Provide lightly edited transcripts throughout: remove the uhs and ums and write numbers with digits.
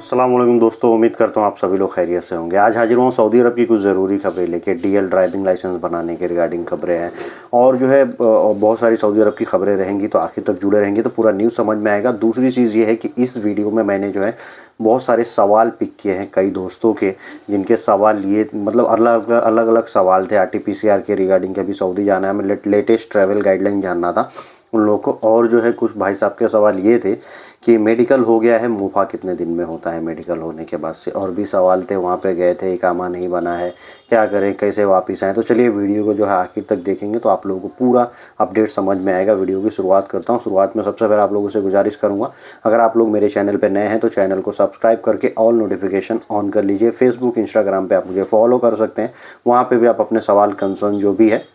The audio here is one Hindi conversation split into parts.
अस्सलाम वालेकुम दोस्तों, उम्मीद करता हूँ आप सभी लोग खैरियत से होंगे। आज हाजिर हूँ सऊदी अरब की कुछ ज़रूरी खबरें लेके। डीएल ड्राइविंग लाइसेंस बनाने के रिगार्डिंग खबरें हैं और जो है बहुत सारी सऊदी अरब की खबरें रहेंगी, तो आखिर तक जुड़े रहेंगे तो पूरा न्यूज़ समझ में आएगा। दूसरी चीज़ ये है कि इस वीडियो में मैंने जो है बहुत सारे सवाल पिक किए हैं कई दोस्तों के, जिनके सवाल ये मतलब अलग अलग अलग सवाल थे। RT-PCR के रिगार्डिंग कभी सऊदी जाना है, हमें लेटेस्ट ट्रैवल गाइडलाइन जानना था उन लोगों को। और जो है कुछ भाई साहब के सवाल ये थे कि मेडिकल हो गया है, मुफा कितने दिन में होता है मेडिकल होने के बाद से। और भी सवाल थे, वहाँ पे गए थे, इकामा नहीं बना है, क्या करें, कैसे वापस आएँ। तो चलिए वीडियो को जो है आखिर तक देखेंगे तो आप लोगों को पूरा अपडेट समझ में आएगा। वीडियो की शुरुआत करता हूँ। शुरुआत में सबसे पहले आप लोगों से गुजारिश करूँगा, अगर आप लोग मेरे चैनल पर नए हैं तो चैनल को सब्सक्राइब करके ऑल नोटिफिकेशन ऑन कर लीजिए। फेसबुक इंस्टाग्राम पर आप मुझे फॉलो कर सकते हैं, वहाँ पर भी आप अपने सवाल कंसर्न जो भी है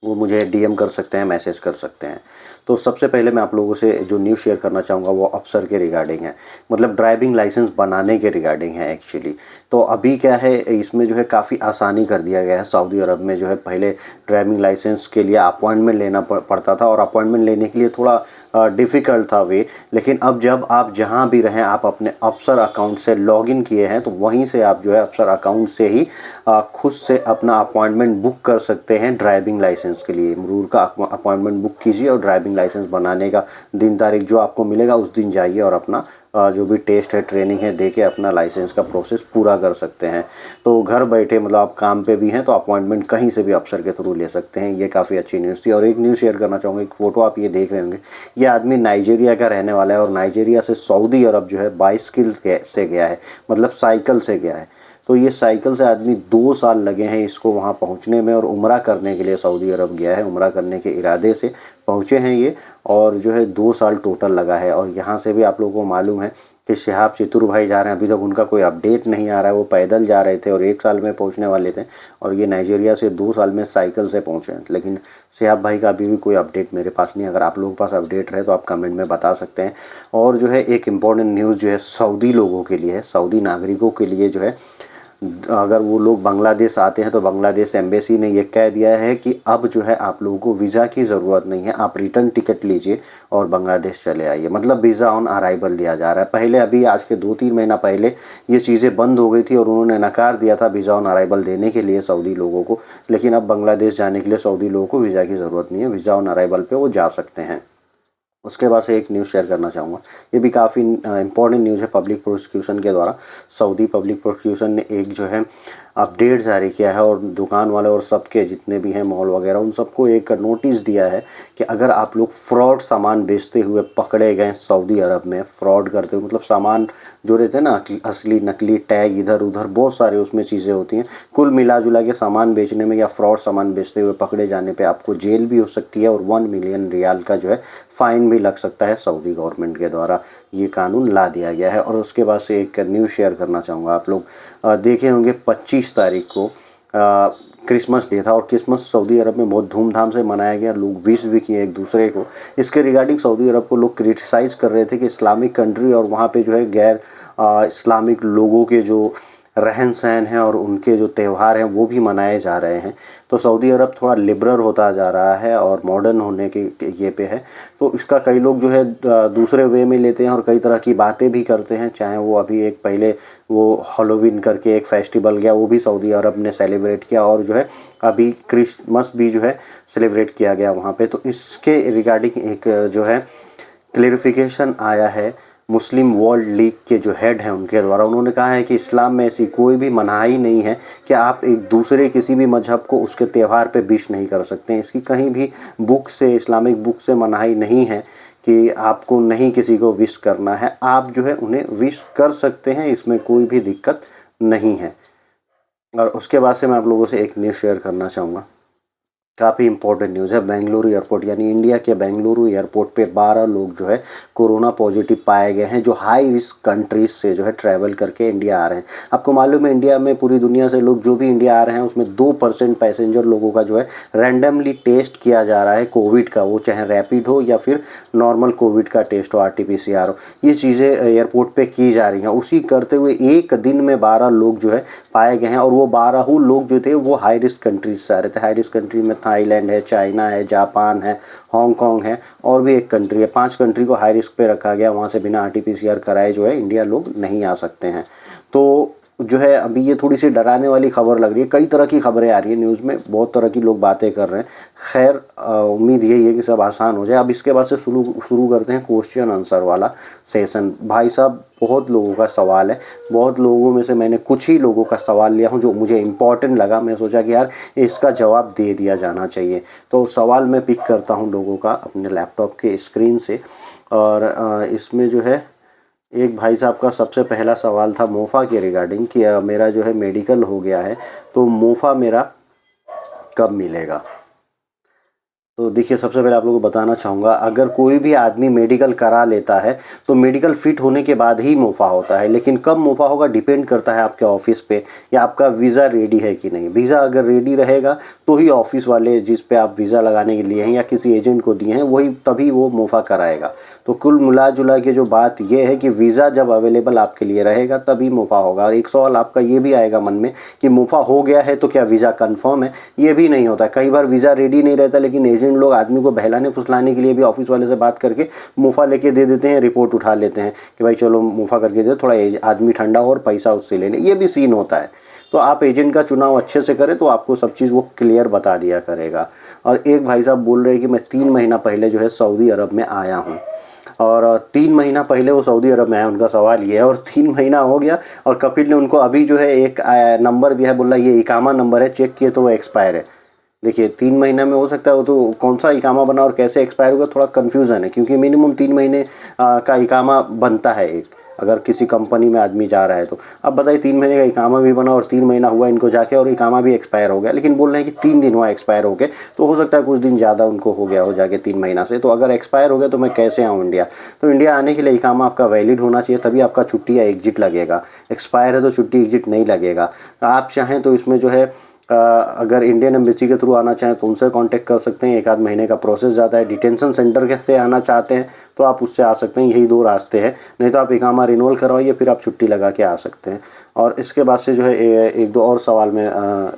वो मुझे डीएम कर सकते हैं, मैसेज कर सकते हैं। तो सबसे पहले मैं आप लोगों से जो न्यूज़ शेयर करना चाहूँगा वो अफसर के रिगार्डिंग है, मतलब ड्राइविंग लाइसेंस बनाने के रिगार्डिंग है एक्चुअली। तो अभी क्या है, इसमें जो है काफ़ी आसानी कर दिया गया है। सऊदी अरब में जो है पहले ड्राइविंग लाइसेंस के लिए अपॉइंटमेंट लेना पड़ता था और अपॉइंटमेंट लेने के लिए थोड़ा डिफ़िकल्ट था वे। लेकिन अब जब आप जहाँ भी रहें, आप अपने अफसर अकाउंट से लॉगिन किए हैं तो वहीं से आप जो है अफसर अकाउंट से ही खुद से अपना अपॉइंटमेंट बुक कर सकते हैं ड्राइविंग लाइसेंस के लिए। मरूर का अपॉइंटमेंट बुक कीजिए और ड्राइविंग लाइसेंस बनाने का दिन तारीख जो आपको मिलेगा उस दिन जाइए और अपना जो भी टेस्ट है, ट्रेनिंग है, दे के अपना लाइसेंस का प्रोसेस पूरा कर सकते हैं। तो घर बैठे मतलब आप काम पे भी हैं तो अपॉइंटमेंट कहीं से भी अफसर के थ्रू ले सकते हैं। ये काफ़ी अच्छी न्यूज़ थी। और एक न्यूज़ शेयर करना चाहूँगा, एक फ़ोटो आप ये देख रहे होंगे, ये आदमी नाइजीरिया का रहने वाला है और नाइजीरिया से सऊदी अरब जो है बाइसिकल से गया है, मतलब साइकिल से गया है। तो ये साइकिल से आदमी 2 साल लगे हैं इसको वहाँ पहुँचने में और उम्रा करने के लिए सऊदी अरब गया है। उम्रा करने के इरादे से पहुँचे हैं ये, और जो है 2 साल टोटल लगा है। और यहाँ से भी आप लोगों को मालूम है कि शिहाब चितुर भाई जा रहे हैं, अभी तक उनका कोई अपडेट नहीं आ रहा है। वो पैदल जा रहे थे और 1 साल में पहुँचने वाले थे, और ये नाइजीरिया से 2 साल में साइकिल से पहुँचे हैं। लेकिन शिहाब भाई का अभी भी कोई अपडेट मेरे पास नहीं। अगर आप लोगों के पास अपडेट रहे तो आप कमेंट में बता सकते हैं। और जो है एक इम्पॉर्टेंट न्यूज़ जो है सऊदी लोगों के लिए है, सऊदी नागरिकों के लिए जो है, अगर वो लोग बांग्लादेश आते हैं तो बांग्लादेश एम्बेसी ने ये कह दिया है कि अब जो है आप लोगों को वीज़ा की ज़रूरत नहीं है, आप रिटर्न टिकट लीजिए और बांग्लादेश चले आइए। मतलब वीज़ा ऑन अराइवल दिया जा रहा है। पहले अभी आज के 2-3 महीना पहले ये चीज़ें बंद हो गई थी और उन्होंने नकार दिया था वीज़ा ऑन अराइवल देने के लिए सऊदी लोगों को। लेकिन अब बांग्लादेश जाने के लिए सऊदी लोगों को वीज़ा की ज़रूरत नहीं है, वीज़ा ऑन अराइवल पर वो जा सकते हैं। उसके बाद से एक न्यूज़ शेयर करना चाहूँगा, ये भी काफ़ी इंपॉर्टेंट न्यूज़ है। पब्लिक प्रोसिक्यूशन के द्वारा सऊदी पब्लिक प्रोसिक्यूशन ने एक जो है अपडेट जारी किया है और दुकान वाले और सबके जितने भी हैं मॉल वगैरह उन सबको एक नोटिस दिया है कि अगर आप लोग फ्रॉड सामान बेचते हुए पकड़े गए सऊदी अरब में, फ्रॉड करते हुए, मतलब सामान जो रहते हैं ना असली नकली टैग इधर उधर बहुत सारे उसमें चीज़ें होती हैं, कुल मिला जुला के सामान बेचने में या फ्रॉड सामान बेचते हुए पकड़े जाने पे आपको जेल भी हो सकती है और 1 मिलियन रियाल का जो है फ़ाइन भी लग सकता है। सऊदी गवर्नमेंट के द्वारा ये कानून ला दिया गया है। और उसके बाद से एक न्यूज़ शेयर करना चाहूँगा, आप लोग देखे होंगे 25 तारीख को क्रिसमस डे था और क्रिसमस सऊदी अरब में बहुत धूमधाम से मनाया गया। लोग विश भी किए एक दूसरे को। इसके रिगार्डिंग सऊदी अरब को लोग क्रिटिसाइज़ कर रहे थे कि इस्लामिक कंट्री और वहाँ पे जो है गैर इस्लामिक लोगों के जो रहन सहन है और उनके जो त्यौहार हैं वो भी मनाए जा रहे हैं। तो सऊदी अरब थोड़ा लिबरल होता जा रहा है और मॉडर्न होने के ये पे है। तो इसका कई लोग जो है दूसरे वे में लेते हैं और कई तरह की बातें भी करते हैं। चाहे वो अभी एक पहले वो हैलोवीन करके एक फेस्टिवल गया, वो भी सऊदी अरब ने सेलिब्रेट किया, और जो है अभी क्रिसमस भी जो है सेलिब्रेट किया गया वहाँ पे। तो इसके रिगार्डिंग एक जो है क्लेरिफिकेशन आया है मुस्लिम वर्ल्ड लीग के जो हेड हैं उनके द्वारा। उन्होंने कहा है कि इस्लाम में ऐसी कोई भी मनाही नहीं है कि आप एक दूसरे किसी भी मजहब को उसके त्यौहार पे विश नहीं कर सकते हैं। इसकी कहीं भी बुक से, इस्लामिक बुक से मनाही नहीं है कि आपको नहीं किसी को विश करना है। आप जो है उन्हें विश कर सकते हैं, इसमें कोई भी दिक्कत नहीं है। और उसके बाद से मैं आप लोगों से एक न्यूज़ शेयर करना चाहूँगा, काफ़ी इंपॉर्टेंट न्यूज़ है। बेंगलुरु एयरपोर्ट यानी इंडिया के बेंगलुरु एयरपोर्ट पे 12 लोग जो है कोरोना पॉजिटिव पाए गए हैं, जो हाई रिस्क कंट्रीज से जो है ट्रैवल करके इंडिया आ रहे हैं। आपको मालूम है इंडिया में पूरी दुनिया से लोग जो भी इंडिया आ रहे हैं उसमें 2% पैसेंजर लोगों का जो है रैंडमली टेस्ट किया जा रहा है कोविड का, वो चाहे रैपिड हो या फिर नॉर्मल कोविड का टेस्ट हो, RT-PCR हो। ये चीज़ें एयरपोर्ट पर की जा रही हैं। उसी करते हुए एक दिन में 12 लोग जो है पाए गए हैं और वो 12 लोग जो थे वो हाई रिस्क कंट्रीज से आ रहे थे। हाई रिस्क कंट्री में थाईलैंड है, चाइना है, जापान है, हांगकांग है और भी एक कंट्री है। 5 कंट्री को हाई रिस्क पे रखा गया। वहाँ से बिना RT-PCR कराए जो है इंडिया लोग नहीं आ सकते हैं। तो जो है अभी ये थोड़ी सी डराने वाली खबर लग रही है। कई तरह की खबरें आ रही है न्यूज़ में, बहुत तरह की लोग बातें कर रहे हैं। खैर उम्मीद यही है कि सब आसान हो जाए। अब इसके बाद से शुरू करते हैं क्वेश्चन आंसर वाला सेशन। भाई साहब बहुत लोगों का सवाल है, बहुत लोगों में से मैंने कुछ ही लोगों का सवाल लिया हूँ जो मुझे इम्पोर्टेंट लगा। मैं सोचा कि यार इसका जवाब दे दिया जाना चाहिए। तो सवाल मैं पिक करता हूँ लोगों का अपने लैपटॉप के स्क्रीन से। और इसमें जो है एक भाई साहब का सबसे पहला सवाल था मोफ़ा के रिगार्डिंग कि मेरा जो है मेडिकल हो गया है तो मोफ़ा मेरा कब मिलेगा। तो देखिए सबसे पहले आप लोगों को बताना चाहूँगा, अगर कोई भी आदमी मेडिकल करा लेता है तो मेडिकल फिट होने के बाद ही मुफ़ा होता है। लेकिन कब मुफ़ा होगा डिपेंड करता है आपके ऑफिस पे या आपका वीज़ा रेडी है कि नहीं। वीज़ा अगर रेडी रहेगा तो ही ऑफिस वाले जिस पे आप वीज़ा लगाने के लिए हैं या किसी एजेंट को दिए हैं वही तभी वो मुफ़ा कराएगा। तो कुल मिला जुला के जो बात ये है कि वीज़ा जब अवेलेबल आपके लिए रहेगा तभी मुफ़ा होगा। और एक सवाल आपका ये भी आएगा मन में कि मुफ़ा हो गया है तो क्या वीज़ा कन्फर्म है। ये भी नहीं होता। कई बार वीज़ा रेडी नहीं रहता लेकिन एजेंट लोग आदमी को बहलाने फुसलाने के लिए भी ऑफिस वाले से बात करके मुफ़ा लेके दे देते हैं, रिपोर्ट उठा लेते हैं कि भाई चलो मुफ़ा करके दे, थोड़ा आदमी ठंडा हो और पैसा उससे ले ले। ये भी सीन होता है। तो आप एजेंट का चुनाव अच्छे से करें तो आपको सब चीज़ वो क्लियर बता दिया करेगा। और एक भाई साहब बोल रहे हैं कि मैं 3 महीना पहले जो है सऊदी अरब में आया हूँ और 3 महीना पहले वो सऊदी अरब में आया। उनका सवाल ये है और 3 महीना हो गया और कपिल ने उनको अभी जो है एक नंबर दिया है, बोला ये इकामा नंबर है, चेक किए तो वो एक्सपायर है। देखिए 3 महीना में हो सकता है वो तो कौन सा इकामा बना और कैसे एक्सपायर होगा थोड़ा कन्फ्यूज़न है, क्योंकि मिनिमम 3 महीने का इकामा बनता है एक, अगर किसी कंपनी में आदमी जा रहा है तो। अब बताइए 3 महीने का इकामा भी बना और 3 महीना हुआ इनको जाके और इकामा भी एक्सपायर हो गया। लेकिन बोल रहे हैं कि 3 दिन हुआ एक्सपायर हो गए, तो हो सकता है कुछ दिन ज़्यादा उनको हो गया हो जाके 3 महीना से। तो अगर एक्सपायर हो गया तो मैं कैसे आऊँ इंडिया। तो इंडिया आने के लिए इकामा आपका वैलिड होना चाहिए, तभी आपका छुट्टी या एग्जिट लगेगा। एक्सपायर है तो छुट्टी एग्जिट नहीं लगेगा। आप चाहें तो इसमें जो है अगर इंडियन एम्बेसी के थ्रू आना चाहें तो उनसे कांटेक्ट कर सकते हैं। 1 आध महीने का प्रोसेस जाता है। डिटेंशन सेंटर से आना चाहते हैं तो आप उससे आ सकते हैं। यही 2 रास्ते हैं। नहीं तो आप इकामा रिन्यूअल करवाइए फिर आप छुट्टी लगा के आ सकते हैं। और इसके बाद से जो है 1-2 और सवाल मैं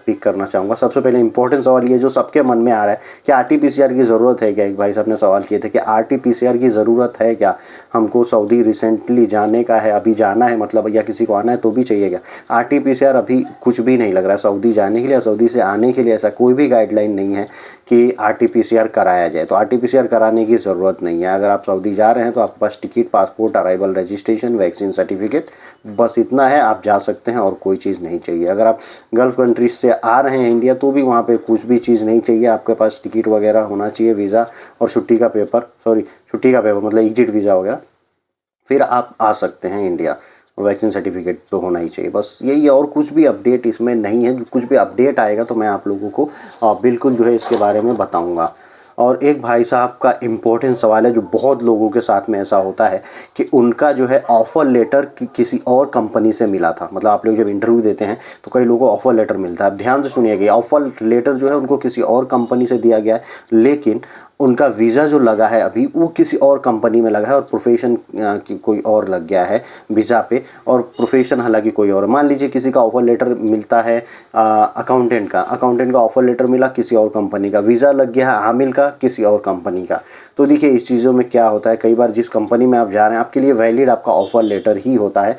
पिक करना चाहूँगा। सबसे पहले इंपॉर्टेंट सवाल ये जो सबके मन में आ रहा है कि RT-PCR की ज़रूरत है क्या। एक भाई साहब ने सवाल किए थे कि RT-PCR की ज़रूरत है क्या, हमको सऊदी रिसेंटली जाने का है, अभी जाना है मतलब, या किसी को आना है तो भी चाहिए क्या। RT-PCR अभी कुछ भी नहीं लग रहा है सऊदी जाने के लिए। सऊदी से आने के लिए ऐसा कोई भी गाइडलाइन नहीं है कि RT-PCR कराया जाए। तो RT-PCR कराने की ज़रूरत नहीं है। अगर आप सऊदी जा रहे हैं तो आपके पास ticket, passport, arrival registration, vaccine certificate, बस इतना है, आप जा सकते हैं और कोई चीज़ नहीं चाहिए। अगर आप गल्फ़ कंट्रीज से आ रहे हैं इंडिया तो भी वहाँ पे कुछ भी चीज़ नहीं चाहिए। आपके पास टिकट वगैरह होना चाहिए, वीज़ा और छुट्टी का पेपर मतलब एग्जिट वीज़ा वगैरह, फिर आप आ सकते हैं इंडिया। वैक्सीन सर्टिफिकेट तो होना ही चाहिए, बस यही है। और कुछ भी अपडेट इसमें नहीं है। कुछ भी अपडेट आएगा तो मैं आप लोगों को बिल्कुल जो है इसके बारे में बताऊंगा। और एक भाई साहब का इम्पोर्टेंट सवाल है जो बहुत लोगों के साथ में ऐसा होता है कि उनका जो है ऑफ़र लेटर किसी और कंपनी से मिला था। मतलब आप लोग जब इंटरव्यू देते हैं तो कई लोगों को ऑफ़र लेटर मिलता है। अब ध्यान से सुनिएगा, ऑफ़र लेटर जो है उनको किसी और कंपनी से दिया गया है, लेकिन उनका वीज़ा जो लगा है अभी वो किसी और कंपनी में लगा है और प्रोफेशन की कोई और लग गया है वीज़ा पे, और प्रोफेशन हालांकि कोई और। मान लीजिए किसी का ऑफ़र लेटर मिलता है अकाउंटेंट का ऑफ़र लेटर मिला किसी और कंपनी का, वीज़ा लग गया है आमिल का किसी और कंपनी का। तो देखिए इस चीज़ों में क्या होता है, कई बार जिस कंपनी में आप जा रहे हैं आपके लिए वैलिड आपका ऑफ़र लेटर ही होता है,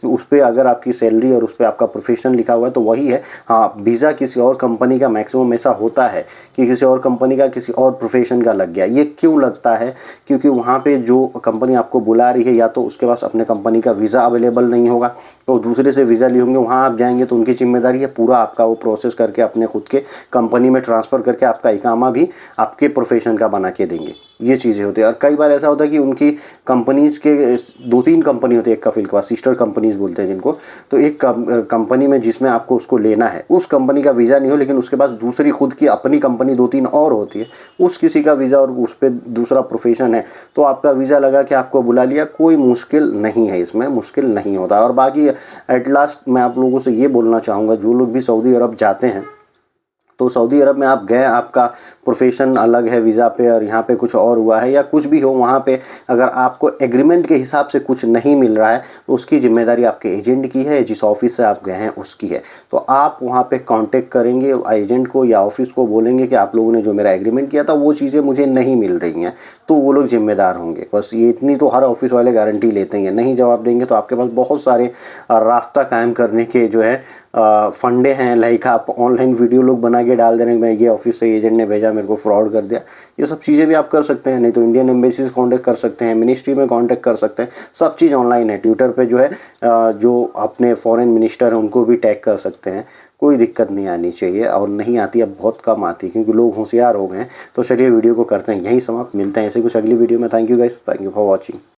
उस पर अगर आपकी सैलरी और उस पर आपका प्रोफेशन लिखा हुआ है तो वही है। हाँ, वीज़ा किसी और कंपनी का मैक्सिमम ऐसा होता है कि किसी और कंपनी का किसी और प्रोफेशन का लग गया। ये क्यों लगता है, क्योंकि वहाँ पे जो कंपनी आपको बुला रही है या तो उसके पास अपने कंपनी का वीज़ा अवेलेबल नहीं होगा तो दूसरे से वीज़ा लिए होंगे, वहाँ आप जाएंगे तो उनकी जिम्मेदारी है पूरा आपका वो प्रोसेस करके अपने खुद के कंपनी में ट्रांसफ़र करके आपका इकामा भी आपके प्रोफेशन का बना के देंगे। ये चीज़ें होती है। और कई बार ऐसा होता है कि उनकी कंपनीज़ के 2-3 कंपनी होती है एक कफिल के पास, सिस्टर कंपनीज़ बोलते हैं जिनको। तो एक कंपनी में जिसमें आपको उसको लेना है उस कंपनी का वीज़ा नहीं हो, लेकिन उसके पास दूसरी खुद की अपनी कंपनी 2-3 और होती है, उस किसी का वीज़ा और उस पर दूसरा प्रोफेशन है तो आपका वीज़ा लगा के आपको बुला लिया। कोई मुश्किल नहीं है, इसमें मुश्किल नहीं होता। और बाकी एट लास्ट मैं आप लोगों से ये बोलना चाहूँगा, जो लोग भी सऊदी अरब जाते हैं तो सऊदी अरब में आप गए, आपका प्रोफेशन अलग है वीज़ा पे और यहाँ पे कुछ और हुआ है या कुछ भी हो, वहाँ पे अगर आपको एग्रीमेंट के हिसाब से कुछ नहीं मिल रहा है तो उसकी जिम्मेदारी आपके एजेंट की है, जिस ऑफिस से आप गए हैं उसकी है। तो आप वहाँ पे कांटेक्ट करेंगे एजेंट को या ऑफिस को, बोलेंगे कि आप लोगों ने जो मेरा एग्रीमेंट किया था वो चीज़ें मुझे नहीं मिल रही हैं, तो वो लोग जिम्मेदार होंगे। बस ये इतनी तो हर ऑफिस वाले गारंटी लेते हैं। नहीं जवाब देंगे तो आपके पास बहुत सारे रास्ता कायम करने के जो है फंडे हैं। लाइक आप ऑनलाइन वीडियो लोग बना के डाल दे रहे हैं, मैं ये ऑफिस से एजेंट ने भेजा, मेरे को फ्रॉड कर दिया। ये सब चीज़ें भी आप कर सकते हैं। नहीं तो इंडियन एम्बेसी से कॉन्टैक्ट कर सकते हैं, मिनिस्ट्री में कॉन्टैक्ट कर सकते हैं। सब चीज़ ऑनलाइन है। ट्विटर पे जो है जो अपने फॉरेन मिनिस्टर हैं उनको भी टैग कर सकते हैं। कोई दिक्कत नहीं आनी चाहिए, और नहीं आती, अब बहुत कम आती, क्योंकि लोग होशियार हो गए हैं। तो चलिए वीडियो को करते हैं यहीं समाप्त, मिलते हैं ऐसे कुछ अगली वीडियो में। Thank you guys, thank you for watching.